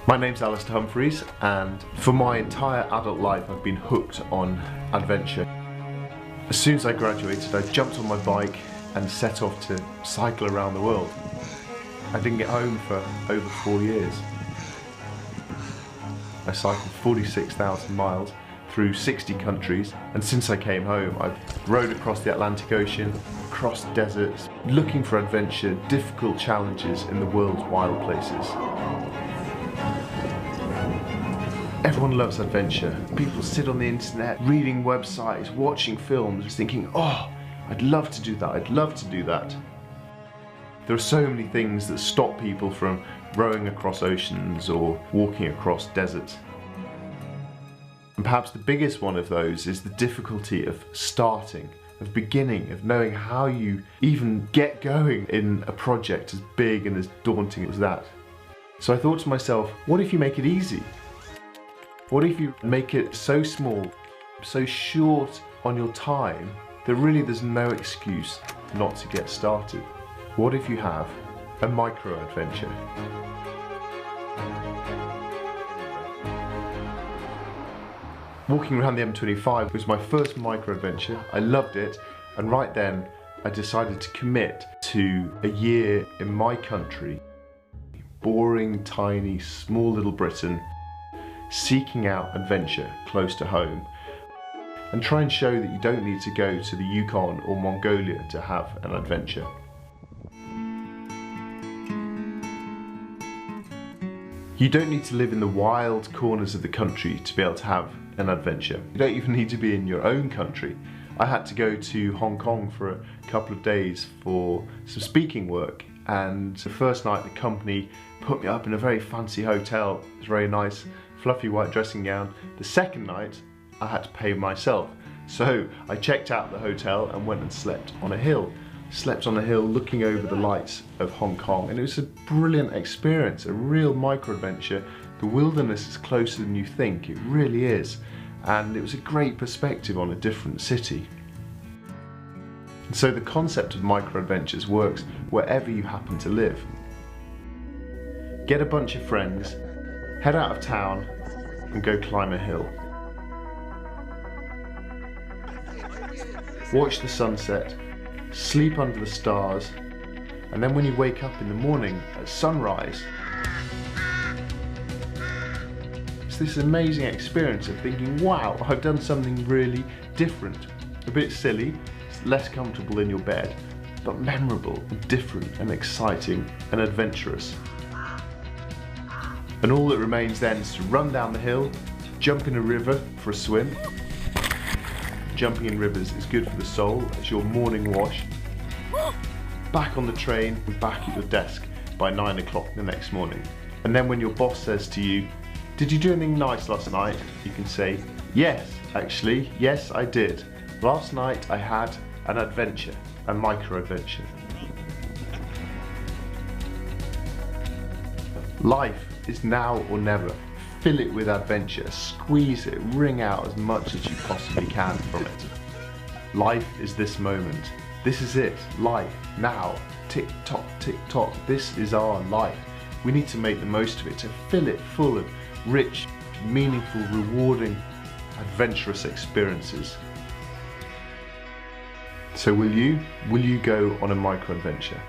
My name's Alistair Humphreys, and for my entire adult life I've been hooked on adventure. As soon as I graduated, I jumped on my bike and set off to cycle around the world. I didn't get home for over 4 years. I cycled 46,000 miles through 60 countries, and since I came home I've rode across the Atlantic Ocean, crossed deserts, looking for adventure, difficult challenges in the world's wild places. Everyone loves adventure. People sit on the internet, reading websites, watching films, thinking, oh, I'd love to do that, I'd love to do that. There are so many things that stop people from rowing across oceans or walking across deserts. And perhaps the biggest one of those is the difficulty of starting, of beginning, of knowing how you even get going in a project as big and as daunting as that. So I thought to myself, what if you make it easy? What if you make it so small, so short on your time, that really there's no excuse not to get started? What if you have a micro-adventure? Walking around the M25 was my first micro-adventure. I loved it, and right then I decided to commit to a year in my country, boring, tiny, small little Britain, seeking out adventure close to home, and try and show that you don't need to go to the Yukon or Mongolia to have an adventure. You don't need to live in the wild corners of the country to be able to have an adventure. You don't even need to be in your own country. I had to go to Hong Kong for a couple of days for some speaking work, and the first night the company put me up in a very fancy hotel. It was very nice, fluffy white dressing gown. The second night I had to pay myself, so I checked out the hotel and went and slept on a hill. Slept on a hill looking over the lights of Hong Kong, and it was a brilliant experience, a real micro-adventure. The wilderness is closer than you think, it really is, and it was a great perspective on a different city. And so the concept of micro-adventures works wherever you happen to live. Get a bunch of friends, head out of town and go climb a hill. Watch the sunset, sleep under the stars, and then when you wake up in the morning at sunrise, it's this amazing experience of thinking, wow, I've done something really different. A bit silly, it's less comfortable in your bed, but memorable and different and exciting and adventurous. And all that remains then is to run down the hill, jump in a river for a swim. Jumping in rivers is good for the soul, it's your morning wash. Back on the train and back at your desk by 9 o'clock the next morning. And then when your boss says to you, did you do anything nice last night? You can say, yes, actually, yes I did. Last night I had an adventure, a micro-adventure. Life is now or never. Fill it with adventure, squeeze it, wring out as much as you possibly can from it. Life is this moment. This is it, life, now, tick tock, this is our life. We need to make the most of it, to fill it full of rich, meaningful, rewarding, adventurous experiences. So will you go on a micro-adventure?